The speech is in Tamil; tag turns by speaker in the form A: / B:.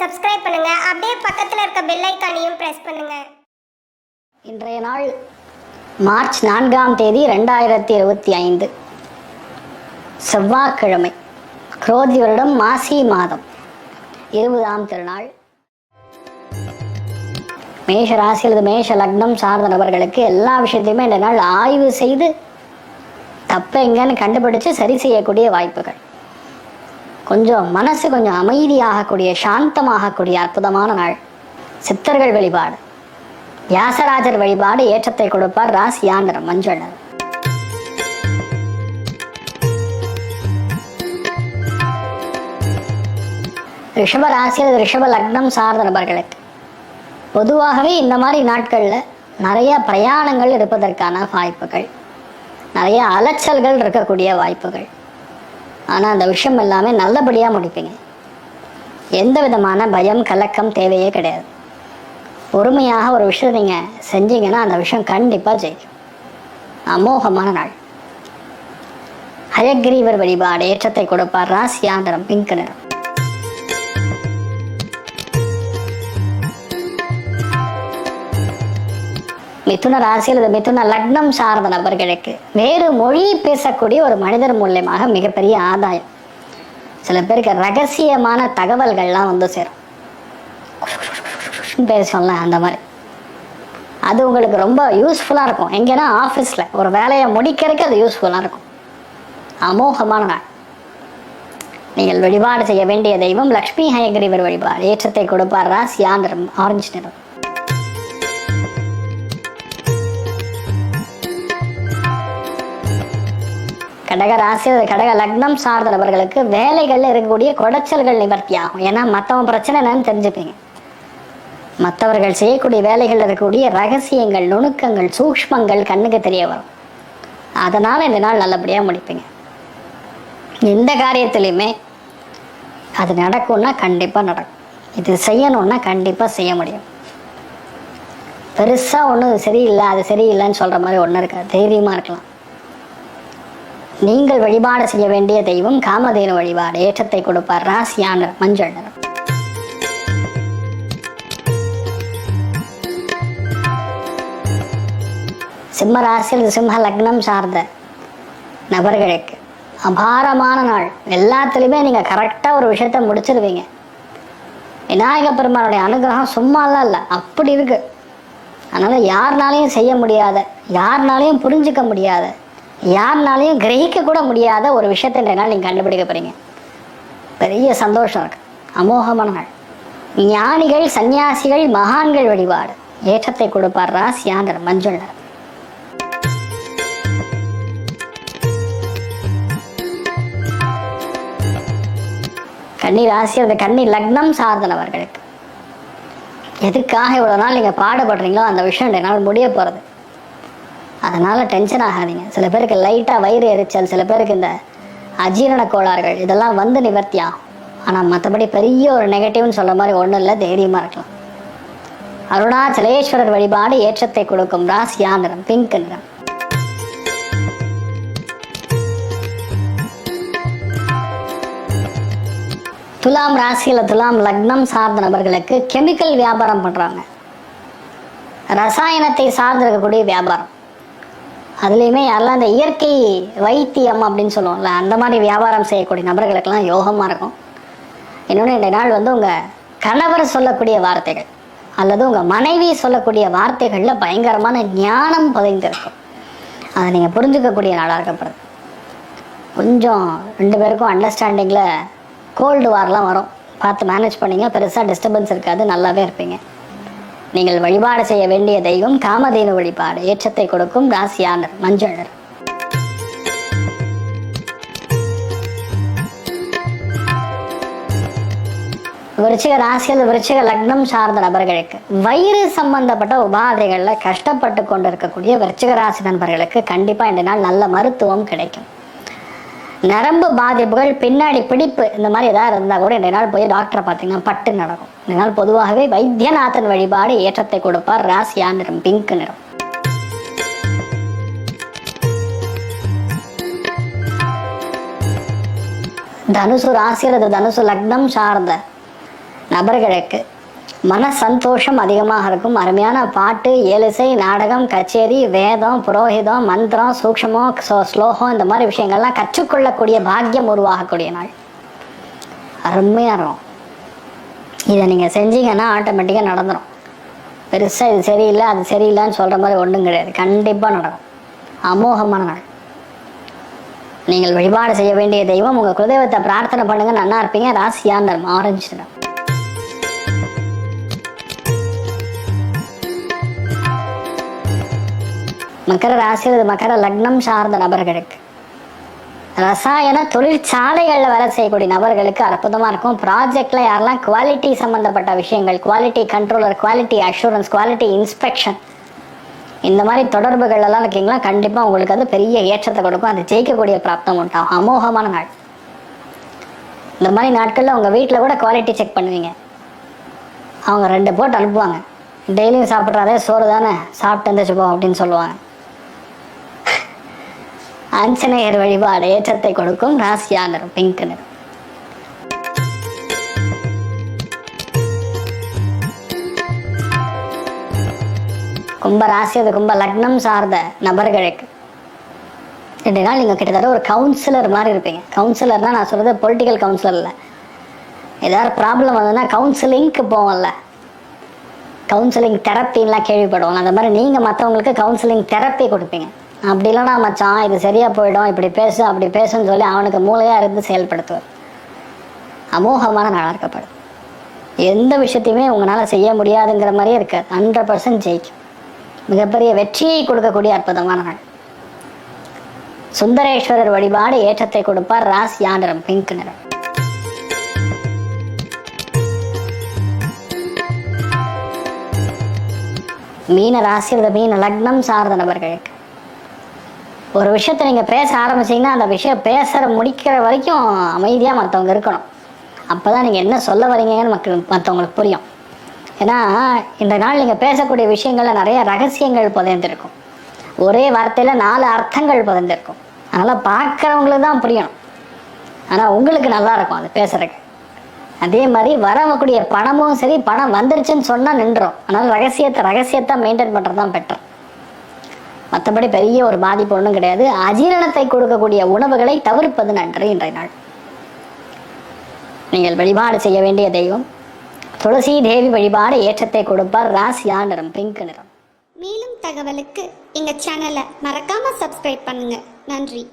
A: சப்ஸ்கிரைப் பண்ணுங்க. அப்படியே பக்கத்துல இருக்க பெல் ஐகானையும் பிரஸ் பண்ணுங்க.
B: இன்றைய நாள் மார்ச் 4ஆம் தேதி 2025 செவ்வாய்க்கிழமை, குரோதி வருடம் மாசி மாதம் 20ஆம் திருநாள். மேஷ ராசி அல்லது மேஷ லக்னம் சார்ந்த நபர்களுக்கு எல்லா விஷயத்தையுமே இந்த நாள் ஆய்வு செய்து தப்ப எங்கன்னு கண்டுபிடிச்சு சரி செய்யக்கூடிய வாய்ப்புகள். மனசு கொஞ்சம் அமைதியாகக்கூடிய, சாந்தமாகக்கூடிய அற்புதமான நாள். சித்தர்கள் வழிபாடு, வியாசராஜர் வழிபாடு ஏற்றத்தை கொடுப்பார். ராசியா நிறம் மஞ்சள் நிறம். ரிஷப ராசி அல்லது ரிஷப லக்னம் சார்ந்த நபர்களுக்கு பொதுவாகவே இந்த மாதிரி நாட்களில் நிறைய பிரயாணங்கள் இருப்பதற்கான வாய்ப்புகள், நிறைய அலைச்சல்கள் இருக்கக்கூடிய வாய்ப்புகள். ஆனால் அந்த விஷயம் எல்லாமே நல்லபடியாக முடிப்பீங்க. எந்த விதமான பயம் கலக்கம் தேவையே கிடையாது. பொறுமையாக ஒரு விஷயம் நீங்கள் செஞ்சீங்கன்னா அந்த விஷயம் கண்டிப்பாக ஜெயிக்கும். அமோகமான நாள். ஹயக்ரீவர் வழிபாடு ஏற்றத்தை கொடுப்பார். ராசியா நிறம் பிங்க் நிறம். மிதுன ராசி அல்லது மிதுன லக்னம் சார்ந்த நபர்களுக்கு வேறு மொழி பேசக்கூடிய ஒரு மனிதர் மூலியமாக மிகப்பெரிய ஆதாயம். சில பேருக்கு ரகசியமான தகவல்கள்லாம் வந்து சேரும். பேசலாம் அந்த மாதிரி. அது உங்களுக்கு ரொம்ப யூஸ்ஃபுல்லாக இருக்கும். எங்கன்னா ஆஃபீஸில் ஒரு வேலையை முடிக்கிறதுக்கு அது யூஸ்ஃபுல்லாக இருக்கும். அமோகமான நாள். நீங்கள் வழிபாடு செய்ய வேண்டிய தெய்வம் லக்ஷ்மி ஹயக்ரீவர் வழிபாடு ஏற்றத்தை கொடுப்பார். ராசியா நிறம் ஆரஞ்சு நிறம். கடக ராசி கடக லக்னம் சார்ந்த நபர்களுக்கு வேலைகளில் இருக்கக்கூடிய குடைச்சல்கள் நிவர்த்தி ஆகும். ஏன்னா மற்றவங்க பிரச்சனை என்னன்னு தெரிஞ்சுப்பீங்க. மற்றவர்கள் செய்யக்கூடிய வேலைகளில் இருக்கக்கூடிய ரகசியங்கள், நுணுக்கங்கள், சூக்ஷ்மங்கள் கண்ணுக்கு தெரிய வரும். அதனால் இந்த நாள் நல்லபடியாக முடிப்பீங்க. எந்த காரியத்திலையுமே அது நடக்கும்னா கண்டிப்பாக நடக்கும். இது செய்யணும்னா கண்டிப்பாக செய்ய முடியும். பெருசாக ஒன்றும் சரியில்லை, அது சரியில்லைன்னு சொல்கிற மாதிரி ஒன்றும் இருக்காது. தைரியமாக இருக்கலாம். நீங்கள் வழிபாடு செய்ய வேண்டிய தெய்வம் காமதேனு வழிபாடு ஏற்றத்தை கொடுப்பார். ராசியா நிறம் மஞ்சள் நிறம். சிம்ம ராசியில் சிம்ம லக்னம் சார்ந்த நபர்களுக்கு அபாரமான நாள். எல்லாத்துலேயுமே நீங்கள் கரெக்டாக ஒரு விஷயத்த முடிச்சிருவீங்க. விநாயக பெருமானுடைய அனுகிரகம் சும்மாலாம் இல்லை, அப்படி இருக்கு. அதனால் யாருனாலையும் செய்ய முடியாத, யாருனாலையும் புரிஞ்சிக்க முடியாத, யாருனாலையும் கிரகிக்க கூட முடியாத ஒரு விஷயத்தை இந்த நாள் நீங்கள் கண்டுபிடிக்க போறீங்க. பெரிய சந்தோஷம் இருக்கு. அமோகமான நாள். ஞானிகள், சன்னியாசிகள், மகான்கள் வழிபாடு ஏற்றத்தை கொடுப்பார். ராசியா நிறம் மஞ்சள் நிறம். கன்னி ராசி அந்த கன்னி லக்னம் சார்ந்தவர்களுக்கு எதுக்காக இவ்வளோ நாள் நீங்கள் பாடுபடுறீங்களோ அந்த விஷயம் இந்த நாள் முடிய போகிறது. அதனால் டென்ஷன் ஆகாதீங்க. சில பேருக்கு லைட்டாக வயிறு எரிச்சல், சில பேருக்கு இந்த அஜீரண கோளாறுகள் இதெல்லாம் வந்து நிவர்த்தி ஆகும். ஆனால் மற்றபடி பெரிய ஒரு நெகட்டிவ்னு சொல்கிற மாதிரி ஒன்றும் இல்லை. தைரியமாக இருக்கலாம். அருணாச்சலேஸ்வரர் வழிபாடு ஏற்றத்தை கொடுக்கும். ராசியா நிறம் பிங்க் நிறம். துலாம் ராசியில் துலாம் லக்னம் சார்ந்த நபர்களுக்கு கெமிக்கல் வியாபாரம் பண்ணுறாங்க, ரசாயனத்தை சார்ந்திருக்கக்கூடிய வியாபாரம். அதுலேயுமே யாரெல்லாம் இந்த இயற்கை வைத்தியம் அப்படின்னு சொல்லுவோம்ல, அந்த மாதிரி வியாபாரம் செய்யக்கூடிய நபர்களுக்கெல்லாம் யோகமாக இருக்கும். இன்னொன்று இந்த நாள் உங்கள் கணவர் சொல்லக்கூடிய வார்த்தைகள் அல்லது உங்கள் மனைவி சொல்லக்கூடிய வார்த்தைகளில் பயங்கரமான ஞானம் புதைந்திருக்கும். அதை நீங்கள் புரிஞ்சுக்கக்கூடிய நாளாக இருக்கப்படுது. கொஞ்சம் 2 பேருக்கும் அண்டர்ஸ்டாண்டிங்கில் கோல்டு வார்லாம் வரும். பார்த்து மேனேஜ் பண்ணிங்க. பெருசாக டிஸ்டர்பன்ஸ் இருக்காது. நல்லாவே இருப்பீங்க. நீங்கள் வழிபாடு செய்ய வேண்டிய தெய்வம் காமதேனு வழிபாடு ஏற்றத்தை கொடுக்கும். ராசியா நிறம் மஞ்சள் நிறம். விருச்சிக ராசி அல்லது விருச்சிக லக்னம் சார்ந்த நபர்களுக்கு வயிறு சம்பந்தப்பட்ட உபாதைகளில் கஷ்டப்பட்டு கொண்டு இருக்கக்கூடிய விருச்சிக ராசி நண்பர்களுக்கு கண்டிப்பாக இந்த நாள் நல்ல மருத்துவம் கிடைக்கும். நரம்பு பாதிப்புகள், பின்னாடி பிடிப்பு, இந்த மாதிரி ஏதாவது இருந்தால் கூட இந்த நாள் போய் டாக்டரை பார்த்தீங்கன்னா பட்டு நடக்கும். இந்த நாள் பொதுவாகவே வைத்தியநாதன் வழிபாடு ஏற்றத்தை கொடுப்பார். ராசியா நிறம் பிங்க் நிறம். தனுசு ராசி அல்லது தனுசு லக்னம் சார்ந்த நபர்களுக்கு மன சந்தோஷம் அதிகமாக இருக்கும். அருமையான பாட்டு, இயலிசை, நாடகம், கச்சேரி, வேதம், புரோஹிதம், மந்திரம், சூக்ஷமம், ஸ்லோகம், இந்த மாதிரி விஷயங்கள்லாம் கற்றுக்கொள்ளக்கூடிய பாக்கியம் உருவாகக்கூடிய நாள். அருமையாக இருக்கும். இதை நீங்கள் செஞ்சீங்கன்னா ஆட்டோமேட்டிக்காக நடந்துடும். பெருசாக இது சரியில்லை அது சரியில்லைன்னு சொல்கிற மாதிரி ஒன்றும் கிடையாது, கண்டிப்பாக நடக்கும். அமோகமான நாள். நீங்கள் வழிபாடு செய்ய வேண்டிய தெய்வம், உங்கள் குலதெய்வத்தை பிரார்த்தனை பண்ணுங்க, நல்லா இருப்பீங்க. ராசியா நிறம் ஆரஞ்சு நிறம். மகர ராசி அல்லது மகர லக்னம் சார்ந்த நபர்களுக்கு, ரசாயன தொழிற்சாலைகளில் வேலை செய்யக்கூடிய நபர்களுக்கு அற்புதமாக இருக்கும். ப்ராஜெக்டில் யாரெல்லாம் குவாலிட்டி சம்மந்தப்பட்ட விஷயங்கள், quality controller, quality assurance, quality inspection, இந்த மாதிரி தொடர்புகள் எல்லாம் இருக்கீங்களா, கண்டிப்பாக உங்களுக்கு அது பெரிய ஏற்றத்தை கொடுக்கும். அது ஜெயிக்கக்கூடிய பிராப்தம் உண்டாகும். அமோகமான நாள். இந்த மாதிரி நாட்களில் உங்கள் வீட்டில் கூட குவாலிட்டி செக் பண்ணுவீங்க. அவங்க 2 போட்டு அனுப்புவாங்க, டெய்லியும் சாப்பிட்றாதே சோறு தானே, சாப்பிட்டு இருந்துச்சுப்போம் அப்படின்னு சொல்லுவாங்க. ஆஞ்சநேயர் வழிபாடு ஏற்றத்தை கொடுக்கும். ராசியா நிறம் பிங்க் நிறம். கும்ப ராசி அது கும்ப லக்னம் சார்ந்த நபர்களுக்கு 2 நாள் நீங்கள் கிட்டத்தட்ட ஒரு கவுன்சிலர் மாதிரி இருப்பீங்க. கவுன்சிலர்னா நான் சொல்கிறது பொலிட்டிக்கல் கவுன்சிலர் இல்லை. ஏதாவது ப்ராப்ளம் வந்ததுன்னா கவுன்சிலிங்க்கு போவோம்ல, கவுன்சிலிங் தெரப்பின்லாம் கேள்விப்படுவோம். அந்த மாதிரி நீங்கள் மற்றவங்களுக்கு கவுன்சிலிங் தெரப்பி கொடுப்பீங்க. அப்படி இல்லைனா மச்சான் இது சரியாக போயிடும், இப்படி பேசு அப்படி பேசுன்னு சொல்லி அவனுக்கு மூளையாக இருந்து செயல்படுத்துவார். அமோகமான நாளாக இருக்கப்படும். எந்த விஷயத்தையுமே உங்களால் செய்ய முடியாதுங்கிற மாதிரியே இருக்காது. 100% ஜெயிக்கும். மிகப்பெரிய வெற்றியை கொடுக்கக்கூடிய அற்புதமான நாள். சுந்தரேஸ்வரர் வழிபாடு ஏற்றத்தை கொடுப்பார். ராசியா நிறம் பிங்க் நிறம். மீன ராசி அல்லது மீன லக்னம் சார்ந்த நபர்களுக்கு, ஒரு விஷயத்தை நீங்கள் பேச ஆரம்பிச்சிங்கன்னா அந்த விஷயம் பேசுகிற முடிக்கிற வரைக்கும் அமைதியாக மற்றவங்க இருக்கணும். அப்போ தான் நீங்கள் என்ன சொல்ல வரீங்கன்னு மற்றவங்களுக்கு புரியும். ஏன்னா இந்த நாள் நீங்கள் பேசக்கூடிய விஷயங்களில் நிறைய ரகசியங்கள் புதைந்திருக்கும். ஒரே வார்த்தையில் 4 அர்த்தங்கள் புதைந்திருக்கும். அதனால் பார்க்குறவங்களுக்கு தான் புரியணும், ஆனால் உங்களுக்கு நல்லா இருக்கும் அது பேசுகிறதுக்கு. அதே மாதிரி வரக்கூடிய பணமும் சரி, பணம் வந்துருச்சுன்னு சொன்னால் நின்றோம். அதனால் ரகசியத்தை மெயின்டைன் பண்ணுறது தான் பெட்டர். மற்றபடி பெரிய ஒரு பாதிப்பு ஒன்றும் கிடையாது. அஜீரணத்தை கொடுக்கக்கூடிய உணவுகளை தவிர்ப்பது நன்று இன்றைய நாள். நீங்கள் வழிபாடு செய்ய வேண்டிய தெய்வம் துளசி தேவி வழிபாடு ஏற்றத்தை கொடுப்பார். ராசியா நிறம் பிங்க் நிறம்.
A: மேலும் தகவலுக்கு எங்கள் சேனலை மறக்காமல் சப்ஸ்கிரைப் பண்ணுங்கள். நன்றி.